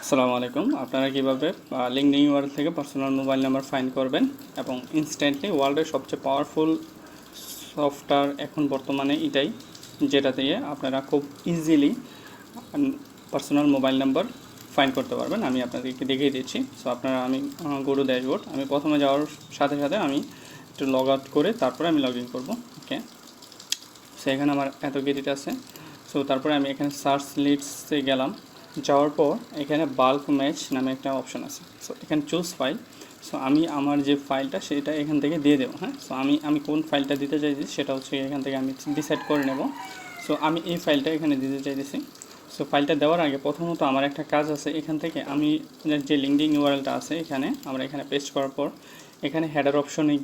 আসসালামু আলাইকুম। আপনারা কীভাবে লিঙ্কডইন ইউআরএল থেকে পার্সোনাল মোবাইল নাম্বার ফাইন্ড করবেন এবং ইনস্ট্যান্টলি ওয়ার্ল্ডের সবচেয়ে পাওয়ারফুল সফটওয়্যার এখন বর্তমানে এটাই, যেটা দিয়ে আপনারা খুব easily personal mobile number find করতে পারবেন। আমি আপনাদেরকে দেখিয়ে দিচ্ছি। সো আপনারা আমি গো টু ড্যাশবোর্ড, আমি প্রথমে যাওয়ার সাথে সাথে আমি একটু লগ আউট করে তারপরে আমি লগ ইন করবো। ওকে, সো এখানে আমার এত ক্রেডিট আছে। সো তারপরে আমি এখানে সার্চ লিস্টে গেলাম। যাওয়ার পর এখানে বাল্ক ম্যাচ নামে একটা অপশন আছে। সো এখানে চুজ ফাইল। সো আমি আমার যে ফাইলটা সেটা এখান থেকে দিয়ে দেবো। হ্যাঁ, সো আমি কোন ফাইলটা দিতে চাইছি সেটা হচ্ছে এখান থেকে আমি ডিসাইড করে নেব। সো আমি এই ফাইলটা এখানে দিতে চাইতেছি। সো ফাইলটা দেওয়ার আগে প্রথমত আমার একটা কাজ আছে। এখান থেকে আমি যে লিঙ্কডইন ইউআরএলটা আছে আমরা এখানে পেস্ট করার পর এখানে হেডার অপশনে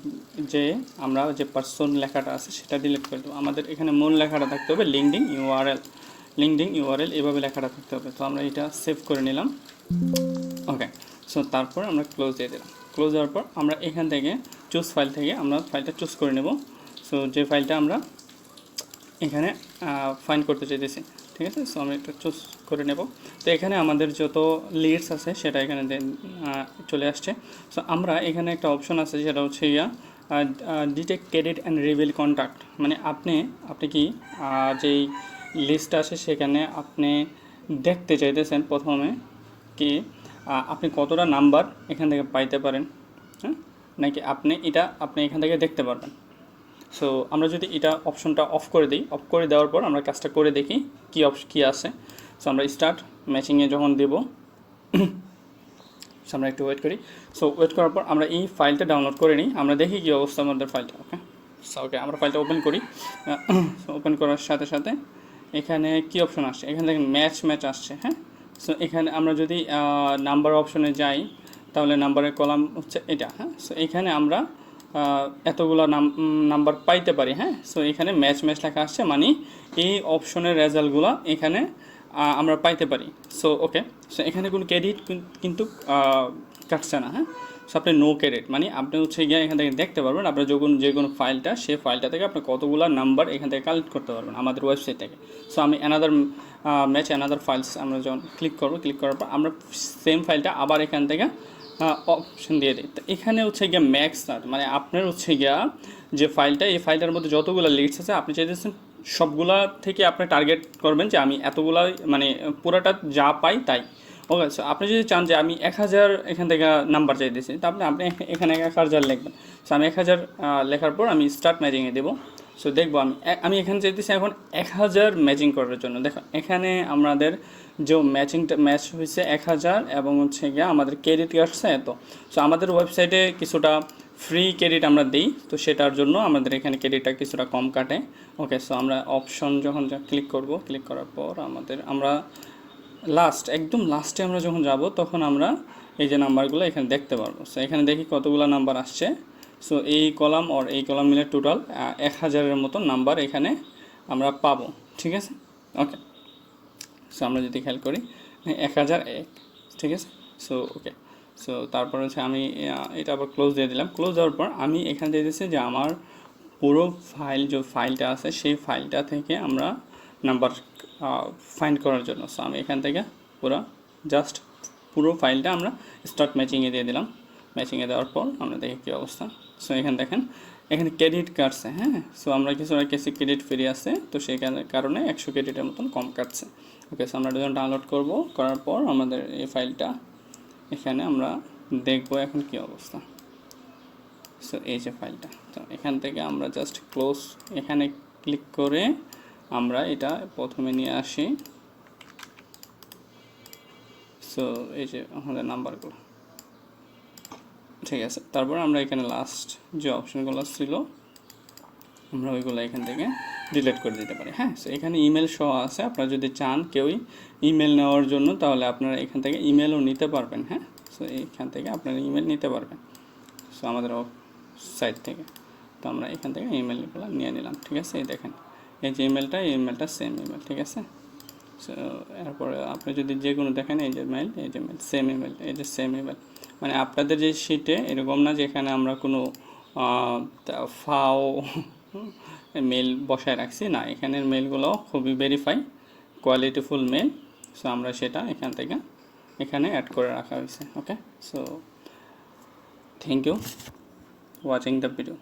যে আমরা যে পার্সন লেখাটা আছে সেটা ডিলিট করে দেবো। আমাদের এখানে মূল লেখাটা থাকতে হবে লিঙ্কডইন ইউআরএল এভাবে লেখাটা থাকতে হবে। তো আমরা এটা সেভ করে নিলাম। ওকে, সো তারপর আমরা ক্লোজ দিয়ে দিলাম। ক্লোজ দেওয়ার পর আমরা এখান থেকে চুজ ফাইল থেকে আমরা ফাইলটা চুজ করে নেব। সো যে ফাইলটা আমরা এখানে ফাইন্ড করতে চাইতেছি, ঠিক আছে। সো আমরা এটা চুজ করে নেব। তো এখানে আমাদের যত লিডস আছে সেটা এখানে চলে আসছে। সো আমরা এখানে একটা অপশন আছে যেটা হচ্ছে detect credit and reveal contact, মানে আপনি কি যেই লিস্ট আছে সেখানে আপনি দেখতে চাইতেছেন প্রথমে কি আপনি কতটা নাম্বার এখান থেকে পাইতে পারেন, হ্যাঁ, নাকি আপনি এখান থেকে দেখতে পারবেন। সো আমরা যদি এটা অপশনটা অফ করে দিই, অফ করে দেওয়ার পর আমরা কাজটা করে দেখি কী আছে। সো আমরা স্টার্ট ম্যাচিংয়ে যখন দেব, সো আমরা একটু ওয়েট করি। সো ওয়েট করার পর আমরা এই ফাইলটা ডাউনলোড করে নিই, আমরা দেখি কী অবস্থা আমাদের ফাইলটা। ওকে, আমরা ফাইলটা ওপেন করি। সো ওপেন করার সাথে সাথে এখানে কী অপশন আসছে, এখান থেকে ম্যাচ আসছে। হ্যাঁ, সো এখানে আমরা যদি নাম্বার অপশনে যাই তাহলে নাম্বারের কলাম হচ্ছে এটা। হ্যাঁ, সো এখানে আমরা এতগুলো নাম্বার পাইতে পারি। হ্যাঁ, সো এখানে ম্যাচ লেখা আসছে, মানে এই অপশনের রেজাল্টগুলো এখানে আমরা পাইতে পারি। সো ওকে, সো এখানে কোনো ক্রেডিট কিন্তু কাটছে না। হ্যাঁ, সো আপনি নো ক্রেডিট, মানে আপনি হচ্ছে গিয়ে এখান থেকে দেখতে পারবেন আপনার যে কোনো ফাইলটা, সেই ফাইলটা থেকে আপনি কতগুলো নাম্বার এখান থেকে কালেক্ট করতে পারবেন আমাদের ওয়েবসাইট থেকে। সো আমি অ্যানাদার ফাইলস আমরা যখন ক্লিক করার পর আমরা সেম ফাইলটা আবার এখান থেকে অপশন দিয়ে দিই। তো এখানে হচ্ছে গিয়ে ম্যাক্স নাট, মানে আপনার হচ্ছে গিয়া যে ফাইলটা, এই ফাইলটার মধ্যে যতগুলো লিডস আছে আপনি চাইতেছেন সবগুলা থেকে আপনি টার্গেট করবেন যে আমি এতগুলা, মানে পুরাটা যা পাই তাই। ওকে, সো আপনি যদি চান যে আমি 1000 এখান থেকে নাম্বার চাইতেছি, তাহলে আপনি এখানে 1000 লিখবেন। সো আমি 1000 লেখার পর আমি স্টার্ট ম্যাচিংয়ে দেবো। সো দেখবো আমি এখানে চাইতেছি এখন 1000 ম্যাচিং করার জন্য। দেখো এখানে আমাদের যে ম্যাচ হয়েছে 1000 এবং হচ্ছে গিয়ে আমাদের ক্রেডিট কাটছে এত। সো আমাদের ওয়েবসাইটে কিছুটা ফ্রি ক্রেডিট আমরা দিই, তো সেটার জন্য আমাদের এখানে ক্রেডিটটা কিছুটা কম কাটে। ওকে, সো আমরা অপশন যখন ক্লিক করার পর আমরা একদম লাস্টে আমরা যখন যাব তখন আমরা এই যে নাম্বারগুলো এখানে দেখতে পারবো। সো এখানে দেখি কতগুলো নাম্বার আসছে। সো এই কলাম মিলে টোটাল 1000-এর মতো নাম্বার এখানে আমরা পাবো, ঠিক আছে। ওকে, সো আমরা যদি খেয়াল করি 1001, ঠিক আছে। সো ওকে, সো তারপর হচ্ছে আমি এটা আবার ক্লোজ দিয়ে দিলাম। ক্লোজ দেওয়ার পর আমি এখানে দিয়ে দিচ্ছি যে আমার পুরো যে ফাইলটা আছে সেই ফাইলটা থেকে আমরা নাম্বার ফাইন্ড করার জন্য। সো আমি এখান থেকে পুরো ফাইলটা আমরা স্টার্ট ম্যাচিংয়ে দিয়ে দিলাম। ম্যাচিংয়ে দেওয়ার পর আমরা দেখি কী অবস্থা। সো এখানে দেখেন এখানে ক্রেডিট কাটছে। হ্যাঁ, সো আমরা কিছু ক্রেডিট ফ্রি আছে, তো সেই কারণে 100 ক্রেডিটের মতন কম কাটছে। ওকে, সো আমরা যখন ডাউনলোড করার পর আমাদের এই ফাইলটা এখানে আমরা দেখব এখন কী অবস্থা। সো এই যে ফাইলটা, তো এখান থেকে আমরা জাস্ট ক্লোজ এখানে ক্লিক করে আমরা এটা প্রথমে নিয়ে আসি। সো এই যে আমাদের নাম্বারগুলো, ঠিক আছে। তারপর আমরা এখানে লাস্ট যে অপশনগুলো ছিল আমরা ওইগুলো এখান থেকে ডিলিট করে দিতে পারি। হ্যাঁ, সো এখানে ইমেল সহ আছে, আপনারা যদি চান কেউই ইমেল নেওয়ার জন্য তাহলে আপনারা এখান থেকে ইমেলও নিতে পারবেন। হ্যাঁ, সো এইখান থেকে আপনারা ইমেল নিতে পারবেন। সো আমাদের সাইট থেকে তো আমরা এখান থেকে ইমেলগুলো নিয়ে নিলাম, ঠিক আছে। এই দেখেন এই যে ইমেলটা সেম ইমেল, ঠিক আছে। সো এরপরে আপনি যদি যে কোনো দেখেন এই যে মেল সেম ইমেল, মানে আপনাদের যে শিটে এরকম না যেখানে আমরা কোনো ফাও মেল বসায় রাখছি না, এখানের মেলগুলো খুবই ভেরিফাই কোয়ালিটিফুল মেল। সো আমরা সেটা এখান থেকে এখানে অ্যাড করে রাখা হয়েছে। Okay, so thank you watching the video.